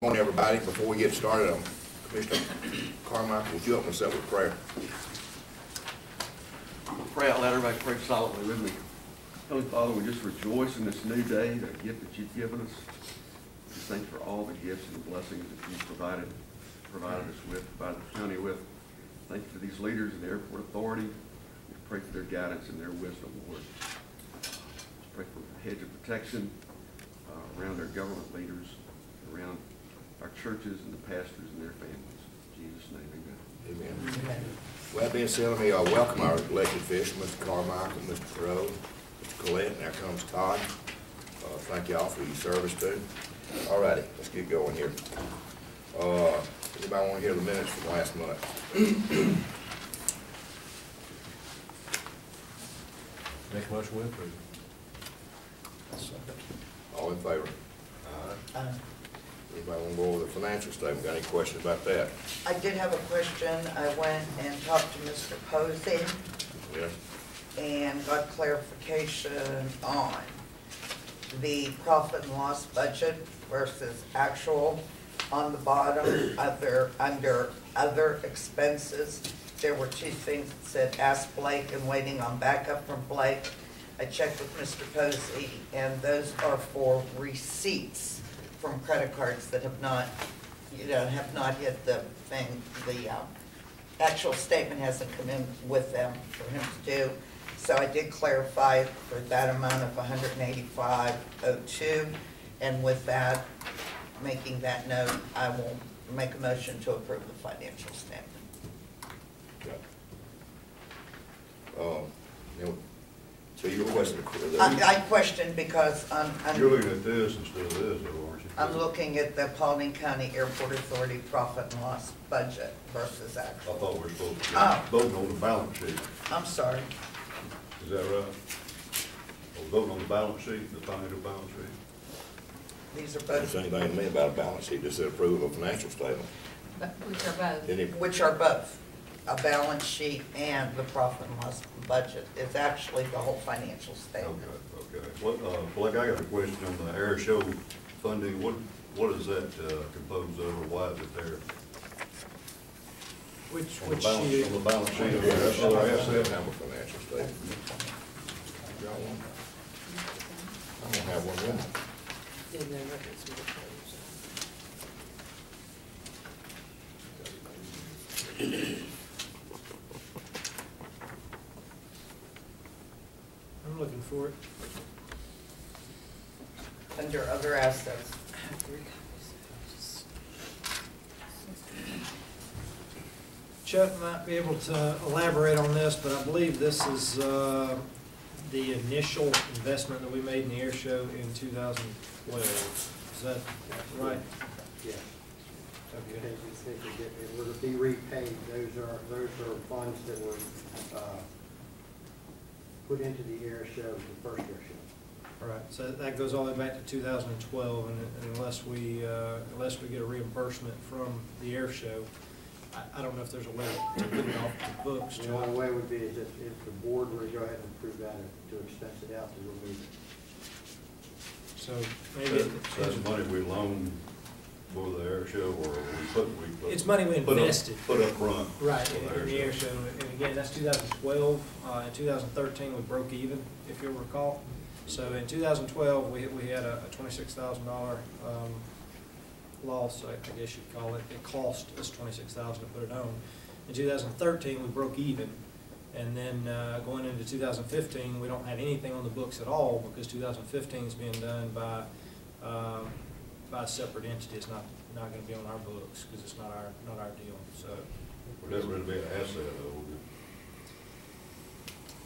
Good morning, everybody. Before we get started, Commissioner Carmichael, would you open us up with prayer? Pray out loud, everybody pray silently with me. Heavenly Father, we just rejoice in this new day, the gift that you've given us. Just thank you for all the gifts and the blessings that you've provided us with, provided the county with. Thank you for these leaders and the airport authority. We pray for their guidance and their wisdom, Lord. Just pray for a hedge of protection around our government leaders, around our churches and the pastors and their families. In Jesus' name, amen. Amen. Well, that being said, let me welcome our elected officials, Mr. Carmichael, Mr. Perot, Mr. Collette, and there comes Todd. Thank you all for your service too. All righty, let's get going here. Anybody want to hear the minutes from last month? Make a motion with approve. All in favor? Aye. Anybody want to go over the financial statement? Got any questions about that? I did have a question. I went and talked to Mr. Posey Yes. and got clarification on the profit and loss budget versus actual. On the bottom, under other expenses, there were two things that said ask Blake and waiting on backup from Blake. I checked with Mr. Posey, and those are for receipts from credit cards that have not hit the thing. The actual statement hasn't come in with them for him to do. So I did clarify for that amount of $185.02, and with that, making that note, I will make a motion to approve the financial statement. Okay. So you requested I questioned because You're looking at this instead of this, though, aren't you? I'm looking at the Paulding County Airport Authority profit and loss budget versus I actual. thought we were supposed to Oh. be voting on the balance sheet. I'm sorry. Is that right? Are we voting on the balance sheet, the financial balance sheet? These are Don't both, say anything to me about a balance sheet, just said approval of a financial statement. Which are both. Any, which are both, a balance sheet and the profit and loss budget is actually the whole financial statement. Okay. What, Blake, I got a question on the air show funding. What is that composed of, or why is it there? Which On the balance sheet of the I other don't asset? have a financial statement. Got one? I don't have one with me. In their records with the I'm looking for it. Under other assets. Chuck might be able to elaborate on this, but I believe this is the initial investment that we made in the air show in 2012. Is that right? Yeah. Okay. Because it were to be repaid, those are funds that were put into the air show, the first air show. All right, so that goes all the way back to 2012, and unless we get a reimbursement from the air show, I don't know if there's a way to get it off the books. The only way would be is if the board were to go ahead and approve that to expense it out to remove it. So maybe So that's money we loaned for the air show, or we put? it's money we invested. Put up front. Right, in the air show. And again, that's 2012. In 2013, we broke even, if you'll recall. So in 2012, we had a $26,000 loss, I guess you'd call it. It cost us $26,000 to put it on. In 2013, we broke even. And then going into 2015, we don't have anything on the books at all because 2015 is being done by a separate entity. It's not going to be on our books because it's not our deal. So Would that really be an asset, though? Wouldn't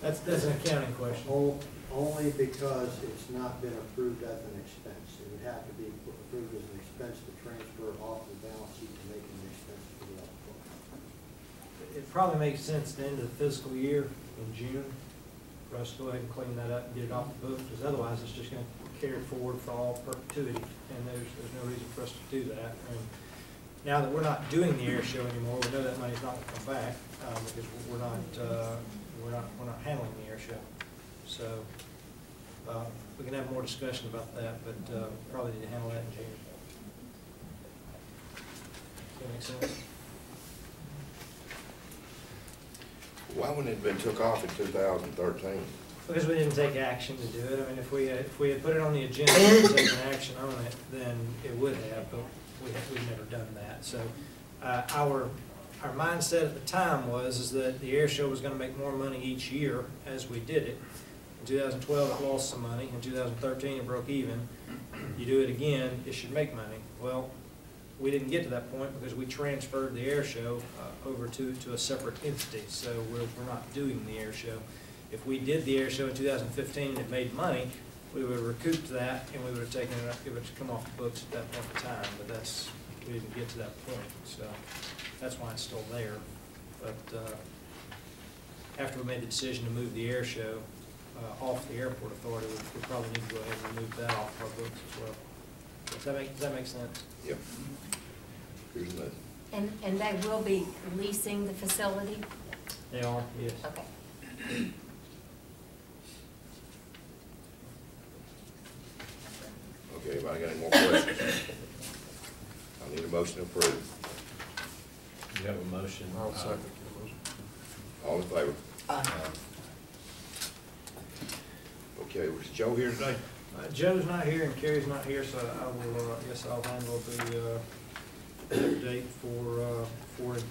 that's an accounting question. Only because it's not been approved as an expense. It would have to be approved as an expense to transfer off the balance sheet to make it an expense to the book. It probably makes sense at the end of the fiscal year in June for us to go ahead and clean that up and get it off the books, because otherwise it's just going to carry forward for all perpetuity, and there's no reason for us to do that. And now that we're not doing the air show anymore, we know that money's not going to come back because we're not handling the air show. So we can have more discussion about that, but probably need to handle that in June. makes sense. Why wouldn't it have been took off in 2013? Because we didn't take action to do it. I mean, if we had put it on the agenda and taken action on it, then it would have, but we've never done that. So, our mindset at the time is that the air show was gonna make more money each year as we did it. In 2012, it lost some money. In 2013, it broke even. You do it again, it should make money. Well, we didn't get to that point because we transferred the air show over to a separate entity. So we're not doing the air show. If we did the air show in 2015 and it made money, we would have recouped that and we would have taken it up, it would have come off the books at that point in time. But we didn't get to that point. So that's why it's still there. But after we made the decision to move the air show off the airport authority, we probably need to go ahead and remove that off our books as well. Does that make sense? Yep. Here's another. And they will be leasing the facility? They are, yes. Okay. Okay, anybody got any more questions? I need a motion to approve. You have a motion? I'll second the motion. All in favor? Aye. Okay, was Joe here today? Joe's not here and Carrie's not here, so I will, I guess I'll handle the update for it.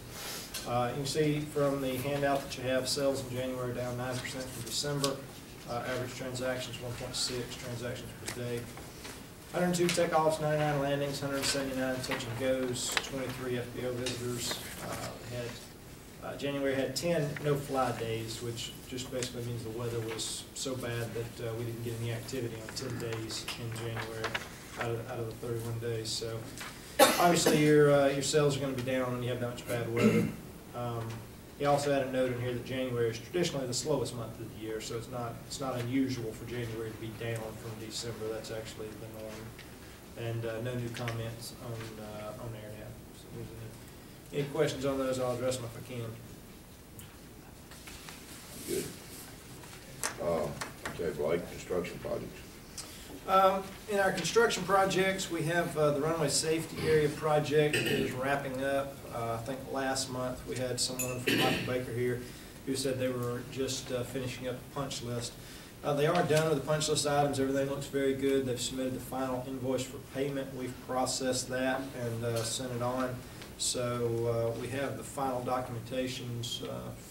You can see from the handout that you have, sales in January down 9% from December. Average transactions 1.6 transactions per day. 102 takeoffs, 99 landings, 179 touch and goes, 23 FBO visitors. January had 10 no-fly days, which just basically means the weather was so bad that we didn't get any activity on 10 days in January out of the 31 days. So obviously your sales are going to be down when you have that much bad weather. He also had a note in here that January is traditionally the slowest month of the year, so it's not unusual for January to be down from December. That's actually the norm. And no new comments on AirNet. So any questions on those, I'll address them if I can. Good. Okay, Blake, construction projects. In our construction projects, we have the runway safety area project is wrapping up. I think last month we had someone from Michael Baker here who said they were just finishing up the punch list. They are done with the punch list items. Everything looks very good. They've submitted the final invoice for payment. We've processed that and sent it on. So we have the final documentations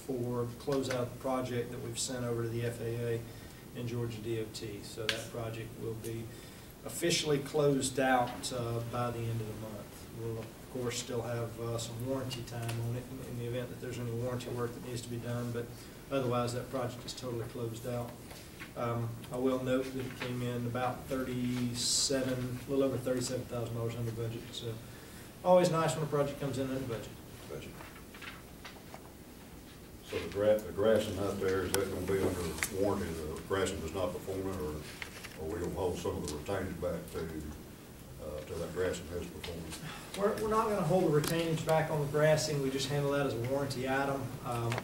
for close out the project that we've sent over to the FAA and Georgia DOT. So that project will be officially closed out by the end of the month. We'll of course still have some warranty time on it in the event that there's any warranty work that needs to be done, but otherwise that project is totally closed out. I will note that it came in about a little over $37,000 under budget. So always nice when a project comes in under budget. So the grassing out there, is that gonna be under warranty, the grassing does not perform it, or we gonna hold some of the retainage back to that grassing has performed? We're not going to hold the retainage back on the grassing. We just handle that as a warranty item.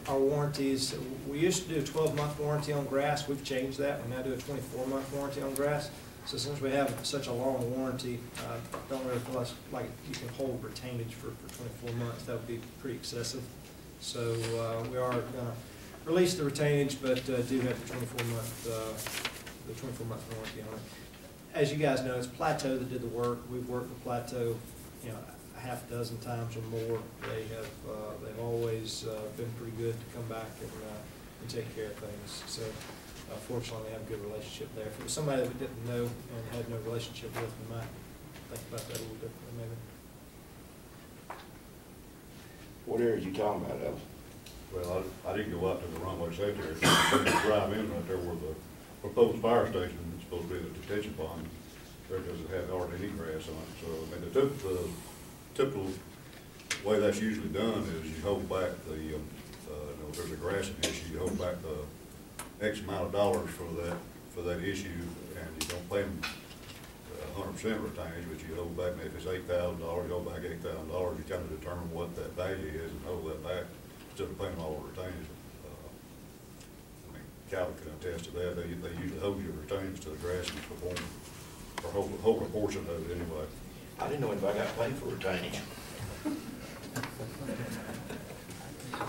Our warranties, we used to do a 12-month warranty on grass. We've changed that. We now do a 24-month warranty on grass. So since we have such a long warranty, don't really feel like you can hold retainage for 24 months. That would be pretty excessive. So we are going to release the retainage, but do have the 24-month warranty on it. As you guys know, it's Plateau that did the work. We've worked with Plateau, a half dozen times or more. They've always been pretty good to come back and take care of things. So fortunately, we have a good relationship there. If it was somebody that we didn't know and had no relationship with, we might think about that a little differently, maybe. What area are you talking about, Ellis? Well, I didn't go out to the runway safety area. I drive in right there where the proposed fire station is supposed to be the detention pond. There doesn't have hardly any grass on it. So, I mean, the typical way that's usually done is you hold back if there's a grassing issue, you hold back the X amount of dollars for that issue, and you don't pay them 100% retainage, but you hold back, and if it's $8,000, you hold back $8,000, you kind of determine what that value is and hold that back instead of paying them all the retainage. I mean, Calvin can attest to that. They usually hold your retainage to the grass and perform, or hold a portion of it anyway. I didn't know anybody got paid for retainage.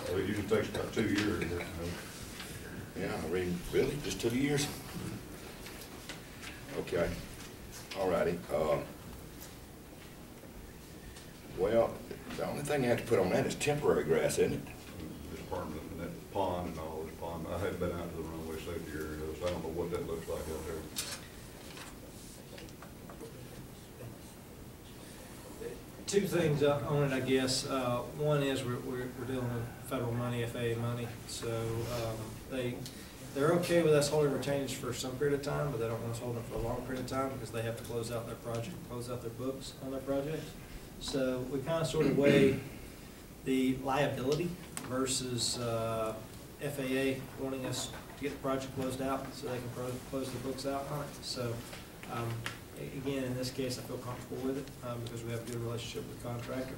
So it usually takes about 2 years, you know. Yeah, I mean, really, just 2 years? Okay, all righty. Well, the only thing I have to put on that is temporary grass, isn't it? It's permanent, and that pond and all this pond, I haven't been out to the runway safety area, so I don't know what that looks like out there. Two things on it, I guess. One is we're dealing with federal money, FAA money, so they're okay with us holding retainage for some period of time, but they don't want us holding it for a long period of time because they have to close out their project, close out their books on their projects. So we kind of sort of weigh the liability versus FAA wanting us to get the project closed out so they can close the books out on it. So again, in this case, I feel comfortable with it because we have a good relationship with the contractor.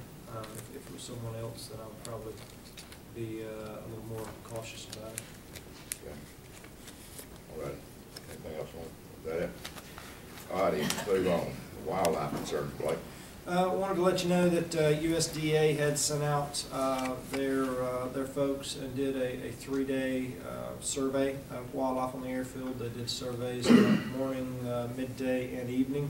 If it was someone else, then I would probably be a little more cautious about it. Okay. All right, anything else on that? All righty, move on. Wildlife concerns, Blake. Wanted to let you know that USDA had sent out their folks and did a 3-day survey of wildlife on the airfield. They did surveys morning, midday, and evening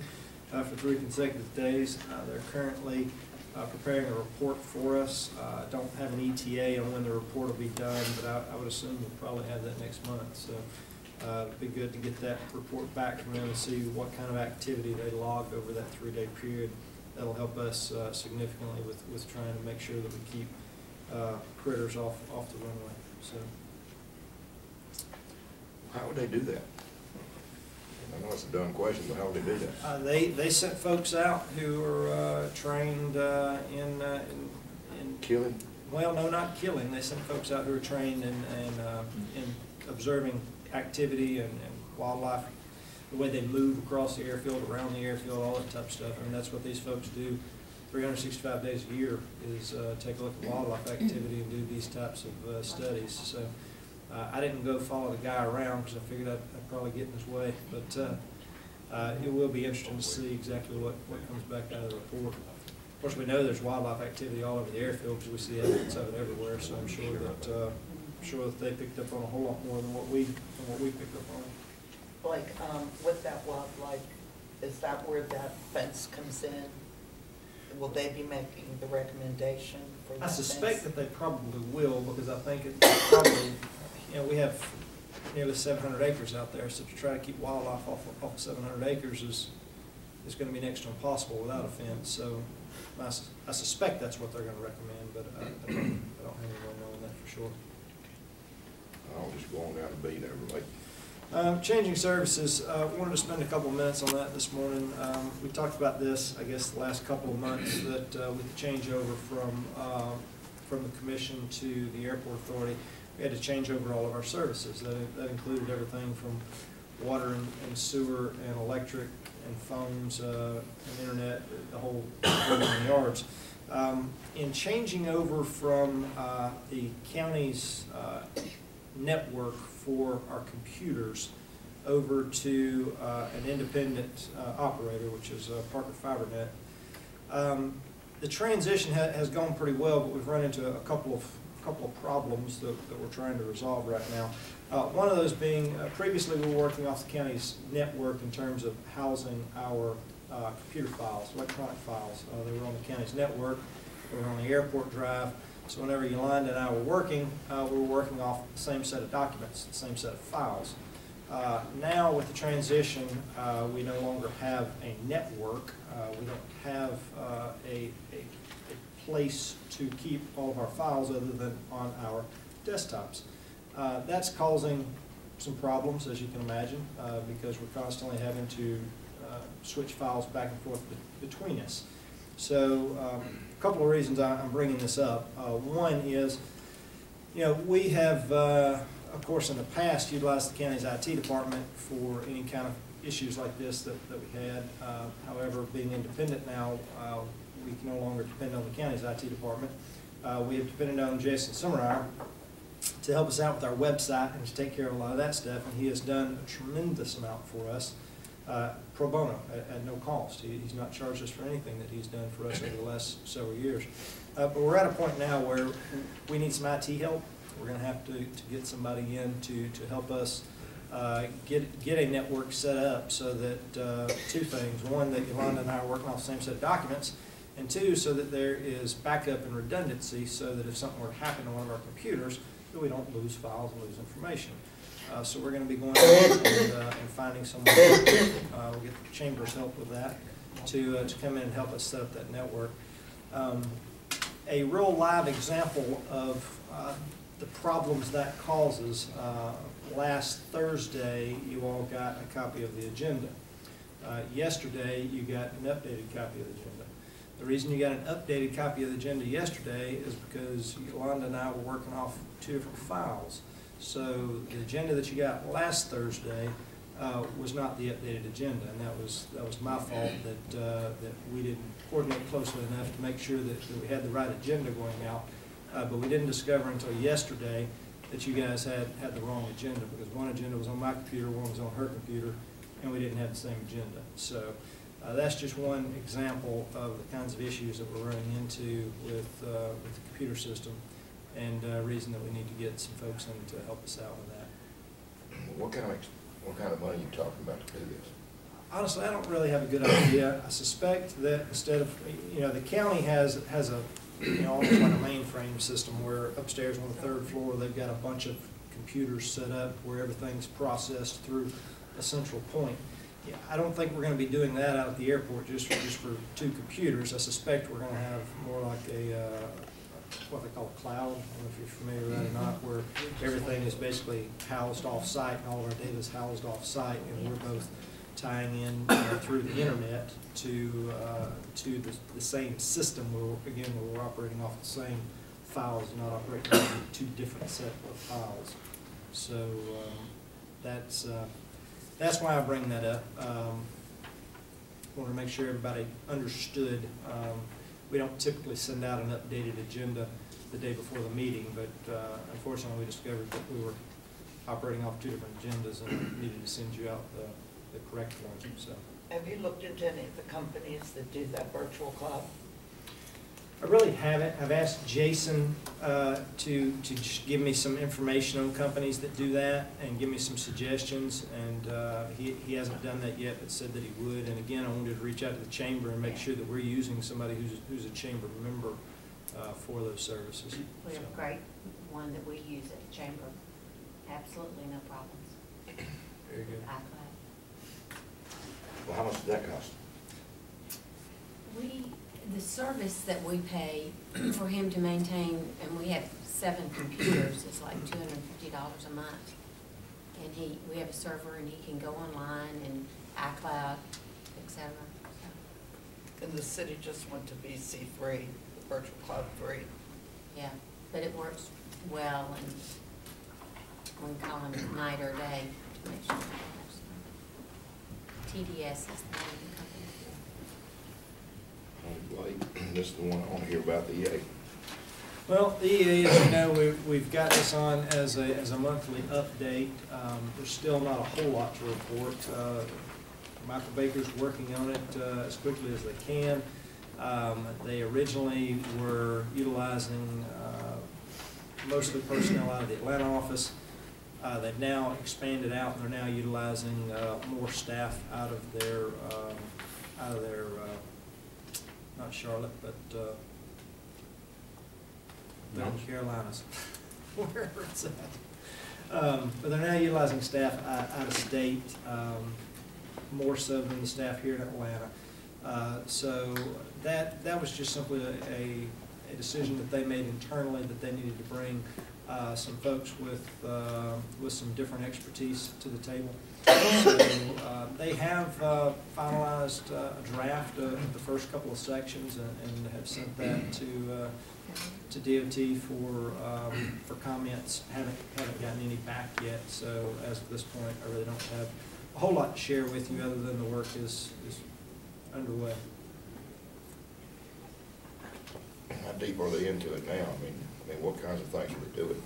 for 3 consecutive days. They're currently preparing a report for us. Don't have an ETA on when the report will be done, but I would assume we'll probably have that next month. So it'd be good to get that report back from them and see what kind of activity they logged over that 3-day period. That'll help us significantly with trying to make sure that we keep critters off the runway. So, How would they do that? I know it's a dumb question, but how would they do that? they sent folks out who are trained in Killing? well, no, not killing. They sent folks out who are trained in observing activity and wildlife, the way they move across the airfield, around the airfield, all that type of stuff. I mean, that's what these folks do 365 days a year is take a look at wildlife activity and do these types of studies. So I didn't go follow the guy around because I figured I'd probably get in his way. But it will be interesting to see exactly what comes back out of the report. Of course, we know there's wildlife activity all over the airfield because we see evidence of it everywhere. So I'm sure that they picked up on a whole lot more than what we picked up on. Like, with that wildlife, is that where that fence comes in? Will they be making the recommendation for that I fence? suspect that they probably will, because I think it's probably, we have nearly 700 acres out there, so to try to keep wildlife off of 700 acres is going to be next to impossible without a fence. So I suspect that's what they're going to recommend, but I don't have anyone knowing that for sure. I'll just go on down to B there, Blake. Changing services, wanted to spend a couple of minutes on that this morning. We talked about this, I guess, the last couple of months, that with the changeover from the commission to the airport authority, we had to change over all of our services. That included everything from water and sewer and electric and phones and internet, the whole 1 yards. In changing over from the county's network for our computers over to an independent operator, which is Parker FiberNet. The transition has gone pretty well, but we've run into a couple of problems that we're trying to resolve right now. One of those being, previously we were working off the county's network in terms of housing our computer files, electronic files. They were on the county's network, they were on the airport drive. So whenever Yolanda and I were working off the same set of documents, the same set of files. Now with the transition, we no longer have a network. We don't have a place to keep all of our files other than on our desktops. That's causing some problems, as you can imagine, because we're constantly having to switch files back and forth between us. So a couple of reasons I'm bringing this up. One is, we have, of course, in the past utilized the county's IT department for any kind of issues like this that we had. However, being independent now, we can no longer depend on the county's IT department. We have depended on Jason Summereyer to help us out with our website and to take care of a lot of that stuff, and he has done a tremendous amount for us. Pro bono, at no cost. He's not charged us for anything that he's done for us over the last several years. But we're at a point now where we need some IT help. We're gonna have to get somebody in to help us get a network set up so that, two things. One, that Yolanda and I are working off the same set of documents, and two, so that there is backup and redundancy so that if something were to happen to one of our computers, that we don't lose files and lose information. So we're gonna be going and finding someone, we'll get the Chamber's help with that, to come in and help us set up that network. A real live example of the problems that causes, last Thursday, you all got a copy of the agenda. Yesterday, you got an updated copy of the agenda. The reason you got an updated copy of the agenda yesterday is because Yolanda and I were working off two different files. So the agenda that you got last Thursday was not the updated agenda, and that was my fault that we didn't coordinate closely enough to make sure that we had the right agenda going out. But we didn't discover until yesterday that you guys had the wrong agenda, because one agenda was on my computer, one was on her computer, and we didn't have the same agenda. So that's just one example of the kinds of issues that we're running into with the computer system, and a reason that we need to get some folks in to help us out with that. What kind of money are you talking about to do this? Honestly, I don't really have a good idea. I suspect that instead of, the county has a, almost like a mainframe system where upstairs on the third floor, they've got a bunch of computers set up where everything's processed through a central point. Yeah, I don't think we're going to be doing that out at the airport just for two computers. I suspect we're going to have more like what they call a cloud. I don't know if you're familiar with that or not, where everything is basically housed off-site and all of our data is housed off-site, and we're both tying in through the internet to the same system where, again, we're operating off the same files, not operating off two different set of files. So that's why I bring that up. I want to make sure everybody understood. We don't typically send out an updated agenda the day before the meeting, but unfortunately we discovered that we were operating off two different agendas and needed to send you out the correct one. So, Have you looked into any of the companies that do that virtual cloud? I really haven't. I've asked Jason to just give me some information on companies that do that and give me some suggestions, and he hasn't done that yet, but said that he would. And again, I wanted to reach out to the chamber and make sure that we're using somebody who's a chamber member for those services. We have a great one that we use at the chamber. Absolutely no problems. Very good. Well, how much does that cost? The service that we pay for him to maintain, and we have 7 computers, is like $250 a month. And we have a server, and he can go online and iCloud, etc. And the city just went to VC3, virtual cloud 3. Yeah, but it works well, and we call him night or day to make sure it works. TDS is the name of the company. This is the one I want to hear about, the EA. Well, the EA, as you know, we've got this on as a monthly update. There's still not a whole lot to report. Michael Baker's working on it as quickly as they can. They originally were utilizing mostly personnel out of the Atlanta office. They've now expanded out, and they're now utilizing more staff out of their not Charlotte, but the Carolinas, wherever it's at. But they're now utilizing staff out of state, more so than the staff here in Atlanta. So that was just simply a decision that they made internally, that they needed to bring some folks with some different expertise to the table. So they have finalized a draft of the first couple of sections and have sent that to DOT for comments. Haven't gotten any back yet. So as of this point, I really don't have a whole lot to share with you other than the work is underway. How deep are they into it now? I mean, what kinds of things are they doing?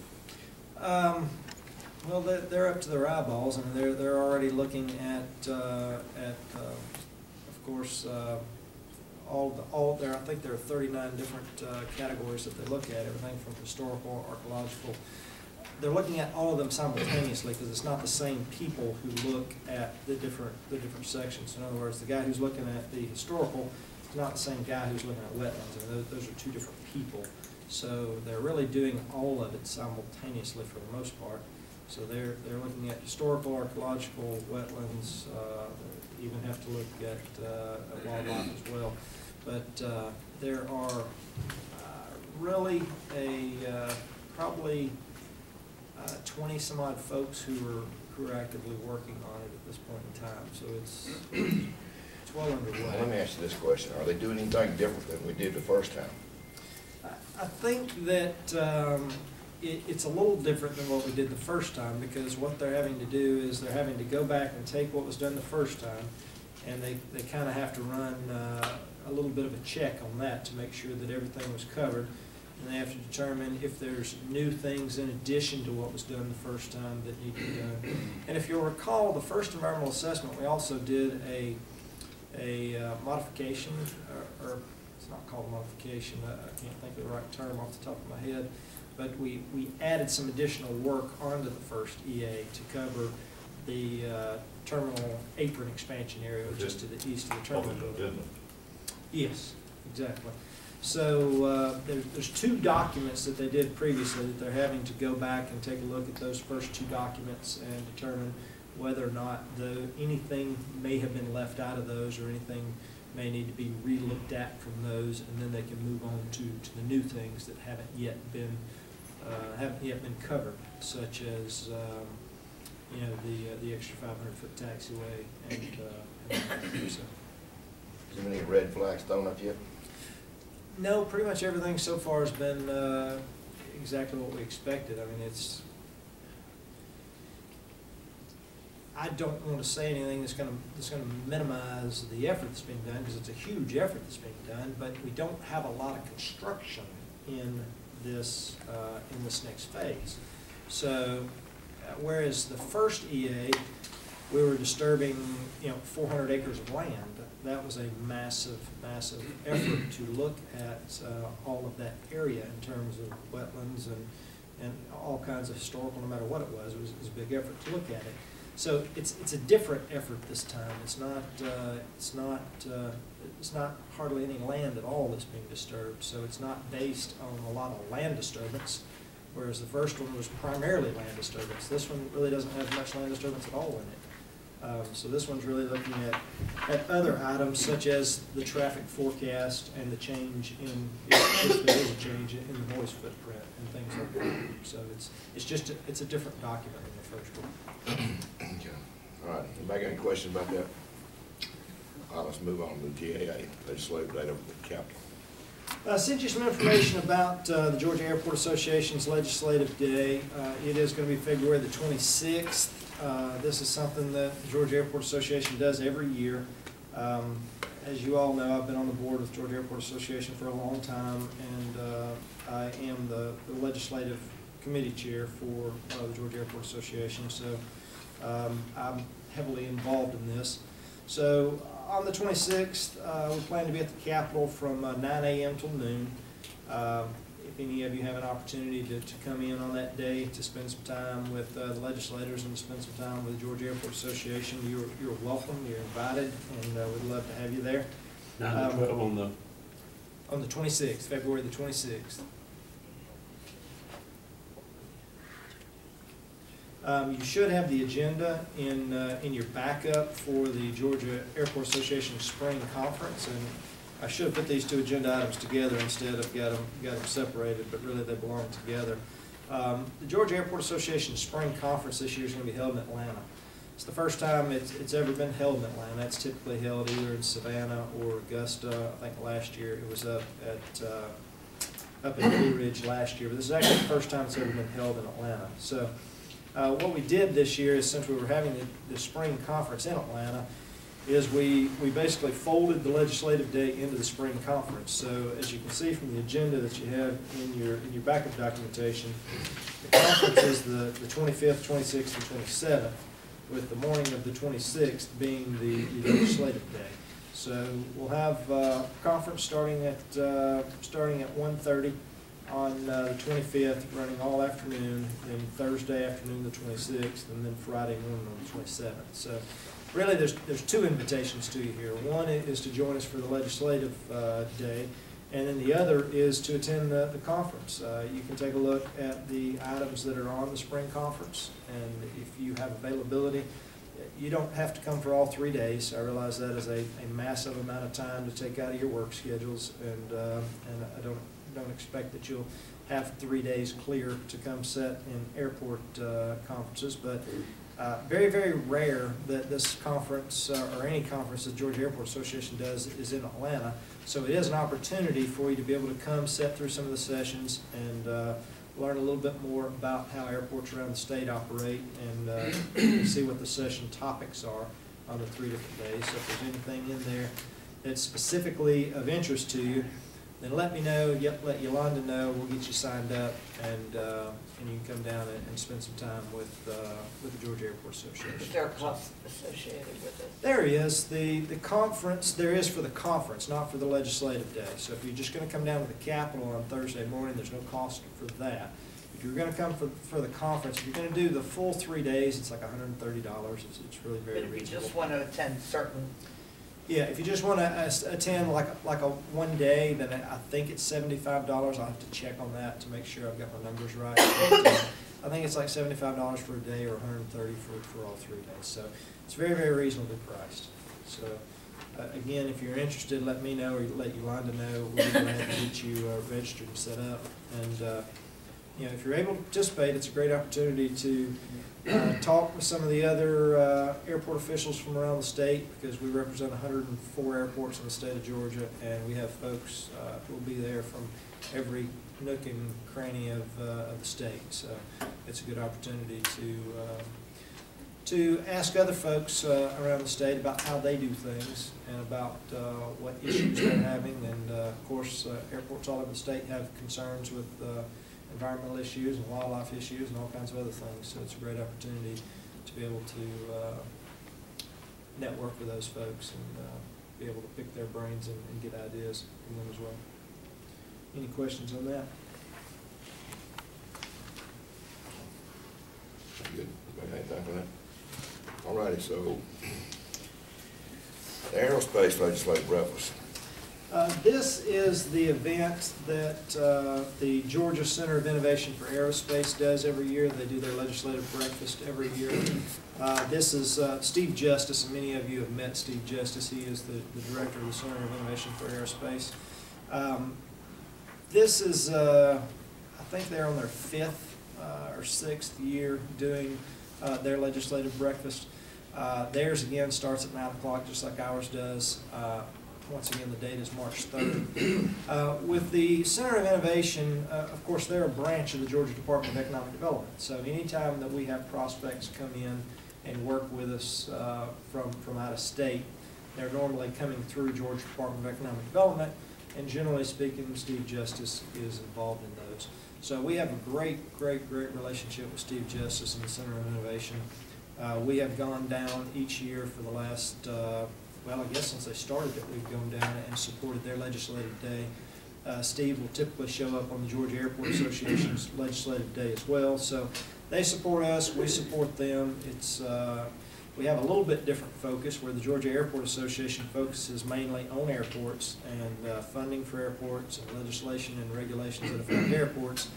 Well, they're up to their eyeballs, and they're already looking at of course, all there, I think there are 39 different categories that they look at, everything from historical, archaeological. They're looking at all of them simultaneously because it's not the same people who look at the different sections. In other words, the guy who's looking at the historical is not the same guy who's looking at wetlands. I mean, those are two different people. So they're really doing all of it simultaneously for the most part. So they're looking at historical, archaeological, wetlands, even have to look at wildlife as well. But there are really probably 20 some odd folks who are actively working on it at this point in time. So it's well underway. Now, let me ask you this question. Are they doing anything different than we did the first time? I think that it's a little different than what we did the first time, because what they're having to do is they're having to go back and take what was done the first time, and they kind of have to run a little bit of a check on that to make sure that everything was covered. And they have to determine if there's new things in addition to what was done the first time that need to be done. And if you'll recall, the first environmental assessment, we also did a modification, or it's not called a modification, I can't think of the right term off the top of my head, but we added some additional work onto the first EA to cover the terminal apron expansion area, just to the east of the terminal building. Yes, exactly. So there's two documents that they did previously that they're having to go back and take a look at those first two documents and determine whether or not anything may have been left out of those, or anything may need to be re-looked at from those, and then they can move on to the new things that haven't yet been covered, such as the extra 500-foot taxiway and so. Is there any red flags thrown up yet? No, pretty much everything so far has been exactly what we expected. I mean, I don't want to say anything that's going to minimize the effort that's being done, because it's a huge effort that's being done. But we don't have a lot of construction in this next phase. So, whereas the first EA, we were disturbing 400 acres of land. That was a massive effort to look at all of that area in terms of wetlands and all kinds of historical, no matter what it was. It was a big effort to look at it. So it's a different effort this time. It's not hardly any land at all that's being disturbed. So it's not based on a lot of land disturbance, whereas the first one was primarily land disturbance. This one really doesn't have much land disturbance at all in it. So this one's really looking at other items such as the traffic forecast and the change if there is a change in the noise footprint and things like that. So it's a different document than the first one. Okay. All right. Anybody got any questions about that? All right, let's move on to the GAA, legislative date over the Capitol. I sent you some information about the Georgia Airport Association's Legislative Day. It is going to be February the 26th. This is something that the Georgia Airport Association does every year. As you all know, I've been on the board with the Georgia Airport Association for a long time, and I am the legislative committee chair for the Georgia Airport Association, so I'm heavily involved in this. So on the 26th, we plan to be at the Capitol from 9 a.m. till noon. If any of you have an opportunity to come in on that day to spend some time with the legislators and to spend some time with the Georgia Airport Association, you're welcome, you're invited, and we'd love to have you there. 9 to 12 on the 26th, February the 26th. You should have the agenda in your backup for the Georgia Airport Association Spring Conference, and I should have put these two agenda items together instead of got them separated, but really they belong together. The Georgia Airport Association Spring Conference this year is going to be held in Atlanta. It's the first time it's ever been held in Atlanta. It's typically held either in Savannah or Augusta. I think last year it was up in Blue Ridge last year, but this is actually the first time it's ever been held in Atlanta. So what we did this year is, since we were having the spring conference in Atlanta, is we basically folded the legislative day into the spring conference. So as you can see from the agenda that you have in your backup documentation, the conference is the 25th, 26th, and 27th, with the morning of the 26th being the legislative day. So we'll have a conference starting at 1:30 on the 25th, running all afternoon, then Thursday afternoon the 26th, and then Friday morning on the 27th. So really there's two invitations to you here. One is to join us for the legislative day, and then the other is to attend the conference. You can take a look at the items that are on the spring conference, and if you have availability, you don't have to come for all 3 days. I realize that is a massive amount of time to take out of your work schedules, and I don't expect that you'll have 3 days clear to come sit in airport conferences, but very, very rare that this conference or any conference that Georgia Airport Association does is in Atlanta. So it is an opportunity for you to be able to come sit through some of the sessions and learn a little bit more about how airports around the state operate, and see what the session topics are on the 3 different days. So if there's anything in there that's specifically of interest to you, then let me know, let Yolanda know, we'll get you signed up, and you can come down and spend some time with the Georgia Airport Association. Is there a cost associated with it? There is. The conference, there is for the conference, not for the legislative day. So if you're just going to come down to the Capitol on Thursday morning, there's no cost for that. If you're going to come for the conference, if you're going to do the full 3 days, it's like $130. It's really very reasonable. But if you just want to attend certain... Yeah, if you just want to attend like a 1 day, then I think it's $75. I'll have to check on that to make sure I've got my numbers right. But, I think it's like $75 for a day or $130 for all 3 days. So it's very, very reasonably priced. So again, if you're interested, let me know, or let Yolanda know. We'll be glad to get you registered and set up. And you know, if you're able to participate, it's a great opportunity to talk with some of the other airport officials from around the state, because we represent 104 airports in the state of Georgia, and we have folks who will be there from every nook and cranny of the state. So it's a good opportunity to ask other folks around the state about how they do things and about what issues they're having. And of course, airports all over the state have concerns with environmental issues and wildlife issues and all kinds of other things. So it's a great opportunity to be able to network with those folks and be able to pick their brains and get ideas from them as well. Any questions on that? Good. Got anything for that? All righty, so the Aerospace Legislative Breakfast. This is the event that the Georgia Center of Innovation for Aerospace does every year. They do their legislative breakfast every year. This is Steve Justice, and many of you have met Steve Justice. He is the director of the Center of Innovation for Aerospace. This is, I think they're on their 5th or 6th year doing their legislative breakfast. Theirs, again, starts at 9 o'clock, just like ours does. Once again, the date is March 3rd. With the Center of Innovation, of course, they're a branch of the Georgia Department of Economic Development. So anytime that we have prospects come in and work with us from out of state, they're normally coming through Georgia Department of Economic Development, and generally speaking, Steve Justice is involved in those. So we have a great relationship with Steve Justice and the Center of Innovation. We have gone down each year for the last well, I guess since they started it, we've gone down and supported their legislative day. Steve will typically show up on the Georgia Airport Association's legislative day as well. So they support us, we support them. It's we have a little bit different focus, where the Georgia Airport Association focuses mainly on airports and funding for airports and legislation and regulations that affect airports.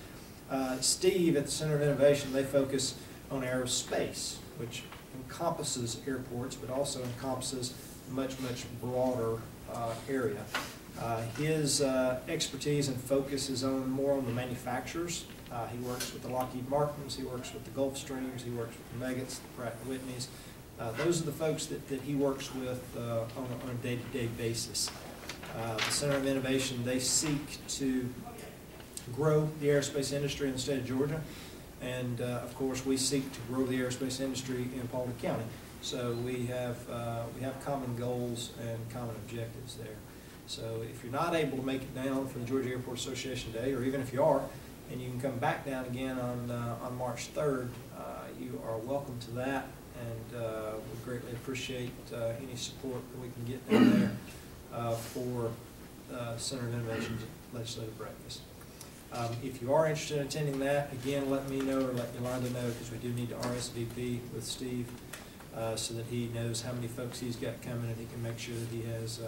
Steve at the Center of Innovation, they focus on aerospace, which encompasses airports, but also encompasses much broader area. His expertise and focus is more on the manufacturers. He works with the Lockheed Martins, he works with the Gulfstreams, he works with the Meggetts, the Pratt & Whitneys. Those are the folks that he works with on a day-to-day basis. The Center of Innovation, they seek to grow the aerospace industry in the state of Georgia, and of course we seek to grow the aerospace industry in Paulding County. So we have common goals and common objectives there. So if you're not able to make it down for the Georgia Airport Association Day, or even if you are, and you can come back down again on March 3rd, you are welcome to that. and we greatly appreciate any support that we can get down there for Center of Innovation's legislative breakfast. If you are interested in attending that, again, let me know or let Yolanda know, because we do need to RSVP with Steve so that he knows how many folks he's got coming, and he can make sure that he has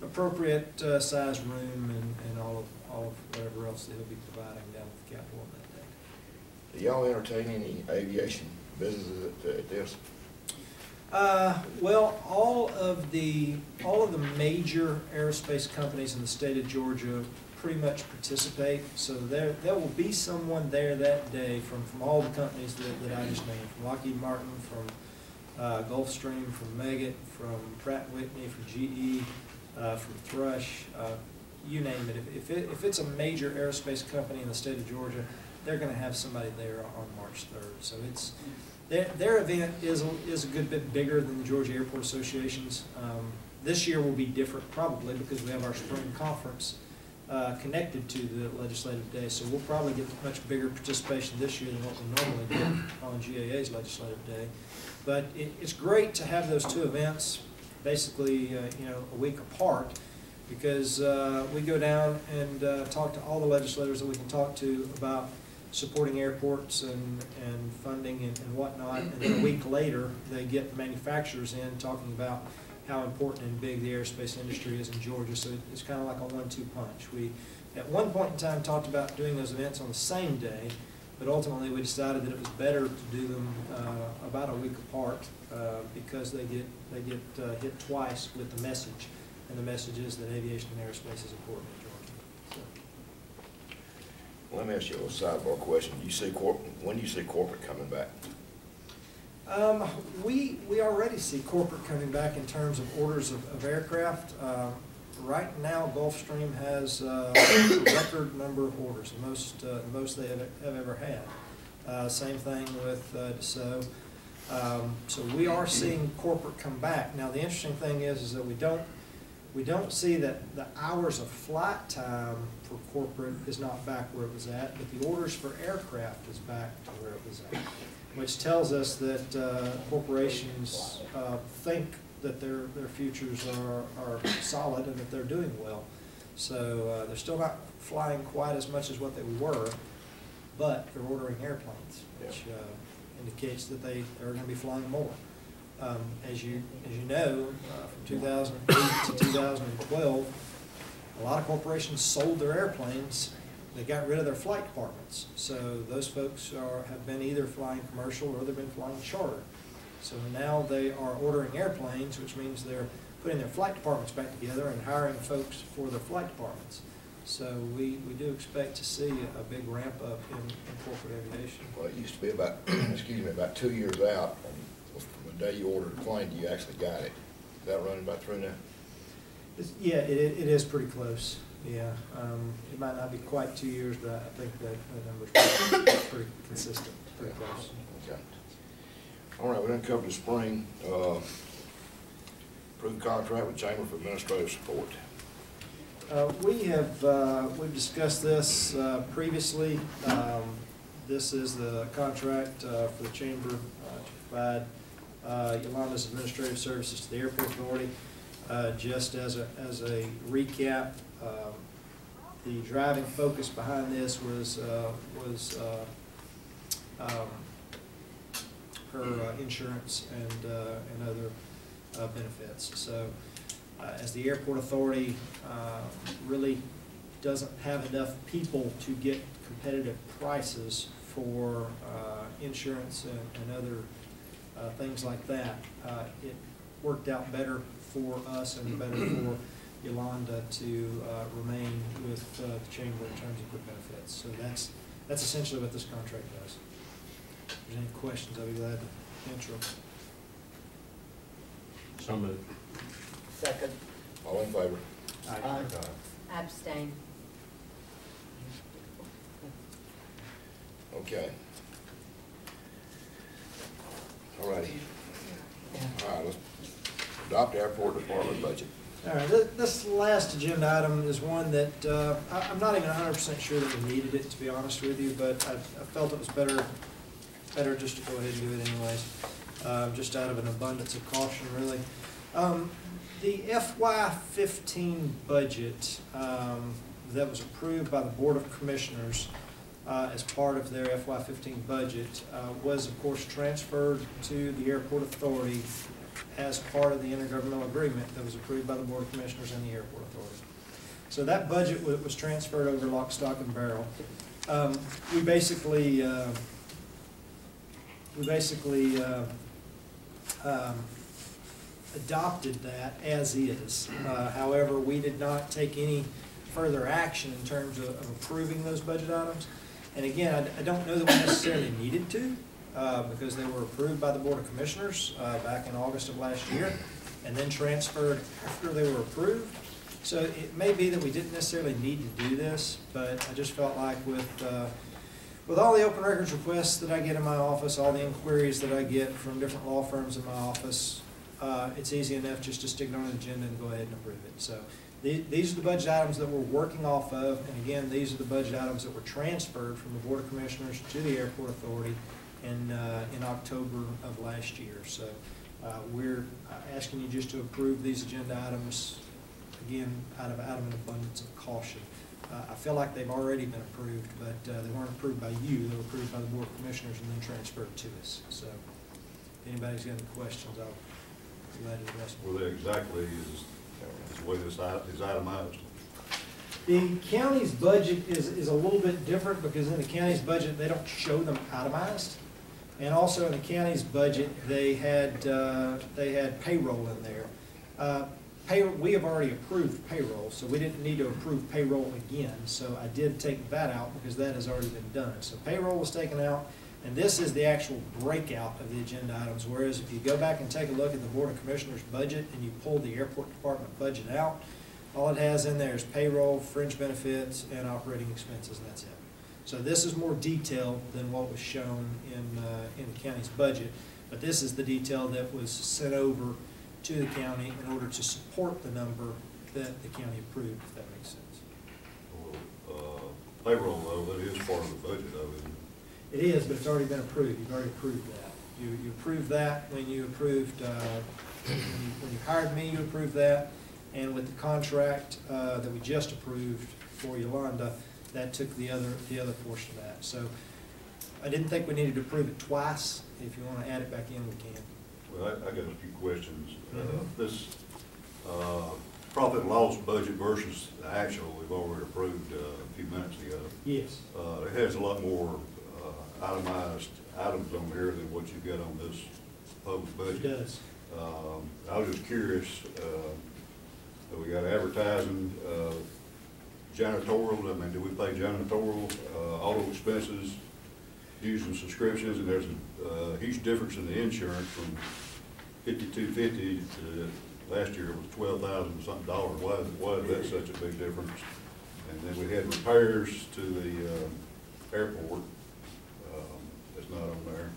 appropriate size room and all of whatever else that he'll be providing down at the Capitol on that day. Do y'all entertain any aviation businesses at this? Well, all of the major aerospace companies in the state of Georgia pretty much participate. So there will be someone there that day from all the companies that I just named, from Lockheed Martin, from Gulfstream, from Meggitt, from Pratt & Whitney, from GE, from Thrush, you name it. If it's a major aerospace company in the state of Georgia, they're going to have somebody there on March 3rd. So it's their event is a good bit bigger than the Georgia Airport Association's. This year will be different probably because we have our spring conference connected to the legislative day. So we'll probably get much bigger participation this year than what we normally get on GAA's legislative day. But it's great to have those two events basically a week apart, because we go down and talk to all the legislators that we can talk to about supporting airports and funding and whatnot, and then a week later they get the manufacturers in talking about how important and big the aerospace industry is in Georgia. So it's kind of like a 1-2 punch. We at one point in time talked about doing those events on the same day, but ultimately we decided that it was better to do them about a week apart because they get hit twice with the message, and the message is that aviation and aerospace is important in Georgia. So. Let me ask you a little sidebar question. When do you see corporate coming back? We already see corporate coming back in terms of orders of aircraft. Right now, Gulfstream has a record number of orders, the most they have ever had. Same thing with Dassault. So we are seeing corporate come back. Now, the interesting thing is that we don't see that the hours of flight time for corporate is not back where it was at, but the orders for aircraft is back to where it was at, which tells us that corporations think that their futures are solid and that they're doing well. So they're still not flying quite as much as what they were, but they're ordering airplanes, which indicates that they are going to be flying more. As you know, from 2008 to 2012, a lot of corporations sold their airplanes. They got rid of their flight departments. So those folks have been either flying commercial or they've been flying charter. So now they are ordering airplanes, which means they're putting their flight departments back together and hiring folks for their flight departments. So we do expect to see a big ramp up in corporate aviation. Well, it used to be about, about 2 years out. From the day you ordered a plane, you actually got it. Is that running about through now? Yeah, it is pretty close. Yeah, it might not be quite 2 years, but I think that number's pretty consistent, pretty close. Okay. All right, we done covered the spring. Approved contract with Chamber for Administrative Support. We've discussed this previously. This is the contract for the Chamber to provide Yolanda's administrative services to the Airport Authority. Just as a recap, the driving focus behind this was her insurance and other benefits. So as the Airport Authority really doesn't have enough people to get competitive prices for insurance and other things like that, it worked out better for us and better for Yolanda to remain with the Chamber in terms of good benefits. So that's essentially what this contract does. If there's any questions, I'll be glad to answer them. So moved. Second. All in favor? Aye. Abstain. Okay. All righty. All right, let's adopt the airport department budget. All right, this last agenda item is one that I'm not even 100% sure that we needed it, to be honest with you, but I felt it was better just to go ahead and do it anyways. just out of an abundance of caution, really. The FY15 budget that was approved by the Board of Commissioners as part of their FY15 budget was, of course, transferred to the Airport Authority as part of the intergovernmental agreement that was approved by the Board of Commissioners and the Airport Authority. So that budget was transferred over lock, stock, and barrel. We basically adopted that as is. However, we did not take any further action in terms of approving those budget items. And again, I don't know that we necessarily needed to, because they were approved by the Board of Commissioners back in August of last year, and then transferred after they were approved. So it may be that we didn't necessarily need to do this, but I just felt like with all the open records requests that I get in my office, all the inquiries that I get from different law firms in my office, it's easy enough just to stick it on an agenda and go ahead and approve it. So these are the budget items that we're working off of, and again, these are the budget items that were transferred from the Board of Commissioners to the Airport Authority in October of last year. So we're asking you just to approve these agenda items, again, out of an abundance of caution. I feel like they've already been approved, but they weren't approved by you. They were approved by the Board of Commissioners and then transferred to us. So if anybody's got any questions, I'll be glad to address them. Well, exactly is the way this is itemized. The county's budget is a little bit different because in the county's budget, they don't show them itemized. And also in the county's budget, they had payroll in there. We have already approved payroll, so we didn't need to approve payroll again. So I did take that out because that has already been done. So payroll was taken out, and this is the actual breakout of the agenda items. Whereas if you go back and take a look at the Board of Commissioners budget and you pull the airport department budget out, all it has in there is payroll, fringe benefits, and operating expenses, and that's it. So this is more detailed than what was shown in the county's budget, but this is the detail that was sent over to the county in order to support the number that the county approved, if that makes sense. Well, payroll though, that is part of the budget though, isn't it? It is, but it's already been approved. You've already approved that. You approved that when you approved, when you hired me, you approved that. And with the contract that we just approved for Yolanda, that took the other portion of that. So I didn't think we needed to approve it twice. If you want to add it back in, we can. Well, I got a few questions. This profit and loss budget versus the actual we've already approved a few minutes ago. Yes. It has a lot more itemized items on here than what you've got on this proposed budget. It does. I was just curious, we got advertising, janitorial, I mean, do we pay janitorial, auto expenses, dues and subscriptions, and there's a huge difference in the insurance from $5,250 to last year it was $12,000 something dollars. Why is that such a big difference? And then we had repairs to the airport, that's not on there,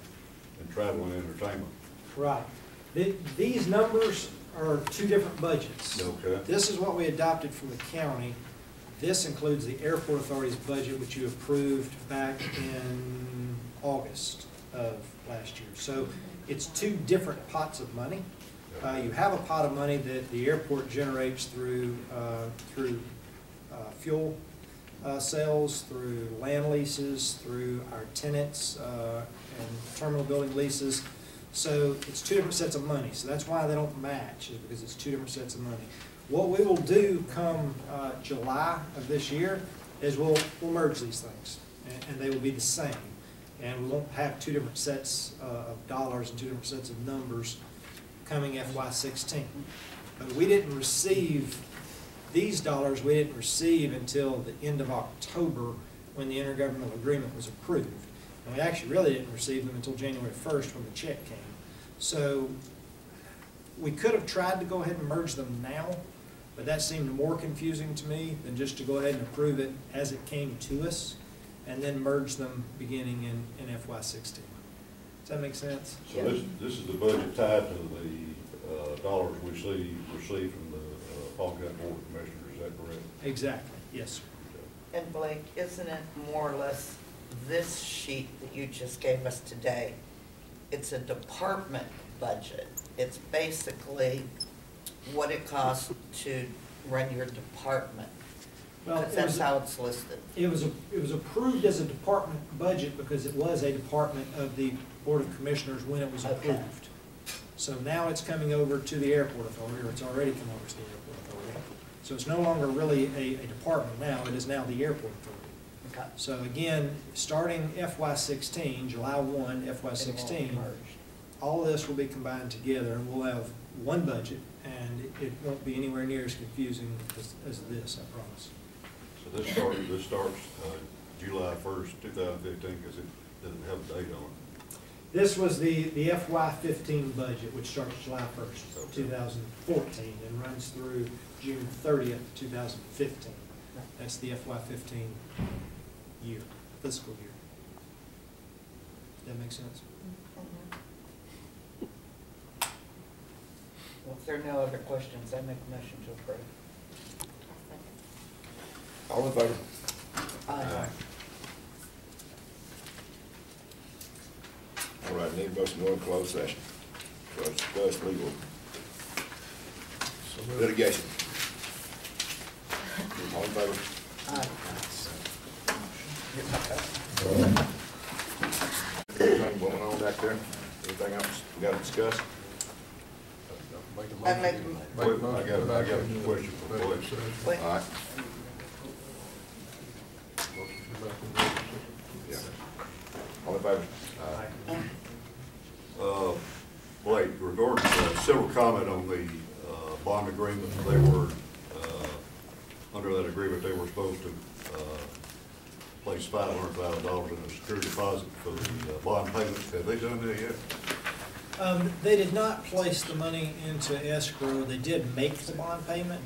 and travel and entertainment. Right. These numbers are two different budgets. Okay. This is what we adopted from the county. This includes the Airport Authority's budget, which you approved back in August of last year. So it's two different pots of money. You have a pot of money that the airport generates through fuel sales, through land leases, through our tenants and terminal building leases. So it's two different sets of money. So that's why they don't match, is because it's two different sets of money. What we will do come July of this year is we'll merge these things, and they will be the same. And we won't have two different sets of dollars and two different sets of numbers coming FY16. But we didn't receive these dollars, we didn't receive until the end of October when the intergovernmental agreement was approved. And we actually really didn't receive them until January 1st when the check came. So we could have tried to go ahead and merge them now, but that seemed more confusing to me than just to go ahead and approve it as it came to us and then merge them beginning in FY16. Does that make sense? So this is the budget tied to the dollars we receive from the Polk County Board of Commissioners, is that correct? Exactly, yes, sir. And Blake, isn't it more or less this sheet that you just gave us today it's a department budget. It's basically what it costs to run your department. Well, Because that's how it's listed. It was approved as a department budget because it was a department of the Board of Commissioners when it was Okay. approved. So now it's coming over to the airport authority, or it's already come over to the airport authority. So it's no longer really a department now, it is now the airport authority. Okay. So again, starting FY16, July 1, FY16, all of this will be combined together, and we'll have one budget, and it won't be anywhere near as confusing as this, I promise. So this starts July 1st, 2015, because it doesn't have a date on it. This was the FY15 budget, which starts July 1st, Okay. 2014, and runs through June 30th, 2015. That's the FY15 year, fiscal year. That make sense? Well, if there are no other questions, I make a motion to approve. All in favor? Aye. All right, need a motion to go in closed session. So discuss legal litigation. All in favor? Aye. Anything going on back there? Anything else we got to discuss? I make, I got a question for Blake. wait, All right. Yeah. All in favor? Blake, regarding several comment on the bond agreement, they were, under that agreement, they were supposed to place $500,000 in a security deposit for the bond payments. Have they done that yet? They did not place the money into escrow. They did make the bond payment.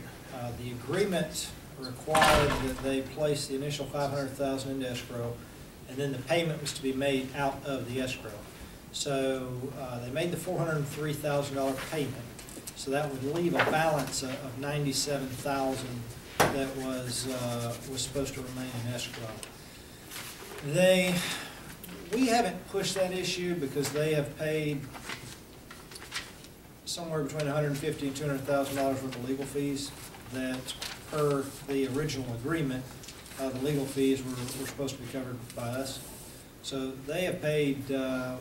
The agreement required that they place the initial $500,000 into escrow, and then the payment was to be made out of the escrow. So they made the $403,000 payment. So that would leave a balance of $97,000 that was supposed to remain in escrow. We haven't pushed that issue because they have paid somewhere between $150,000 and $200,000 worth of legal fees that, per the original agreement, the legal fees were supposed to be covered by us. So they have paid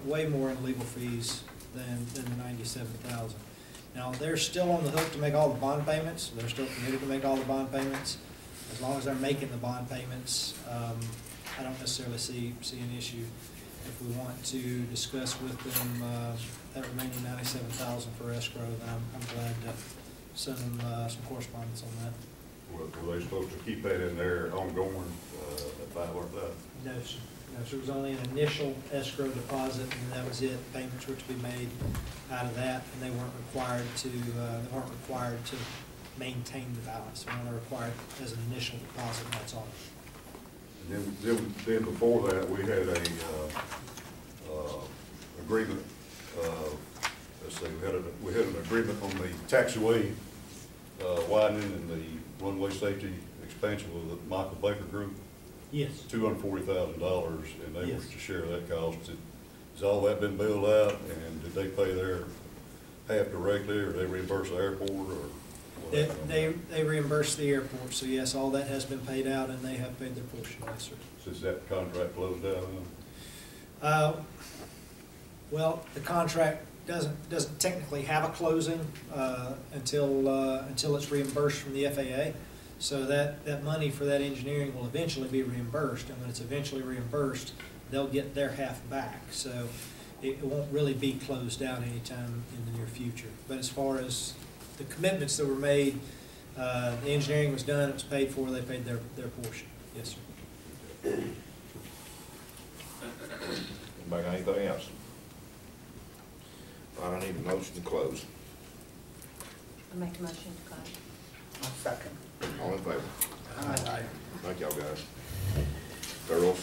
way more in legal fees than the $97,000. Now, they're still on the hook to make all the bond payments. They're still committed to make all the bond payments. As long as they're making the bond payments, I don't necessarily see an issue. If we want to discuss with them that remaining $97,000 for escrow, then I'm glad to send them some correspondence on that. Were they supposed to keep that in there ongoing at $500,000? No, sir. No, sir. It was only an initial escrow deposit, and that was it. Payments were to be made out of that, and they weren't required to maintain the balance. They were only required as an initial deposit, and that's all. And then before that, we had a agreement. Let's see, we had an agreement on the taxiway widening and the runway safety expansion with the Michael Baker Group. Yes. $240,000, and they were Yes. to share that cost. Has all that been billed out, and did they pay their half directly, or they reimburse the airport, or what? They reimbursed the airport, so yes, all that has been paid out, and they have paid their portion, yes, sir. Since that contract closed out? Well, the contract doesn't technically have a closing until it's reimbursed from the FAA. So that money for that engineering will eventually be reimbursed, and when it's eventually reimbursed, they'll get their half back. So it won't really be closed out anytime in the near future. But as far as the commitments that were made, the engineering was done, it was paid for, they paid their portion. Yes, sir. Anybody got anything else? All right, I need a motion to close. I make a motion to close. I'll second. All in favor? Aye. Thank y'all, guys. Girls?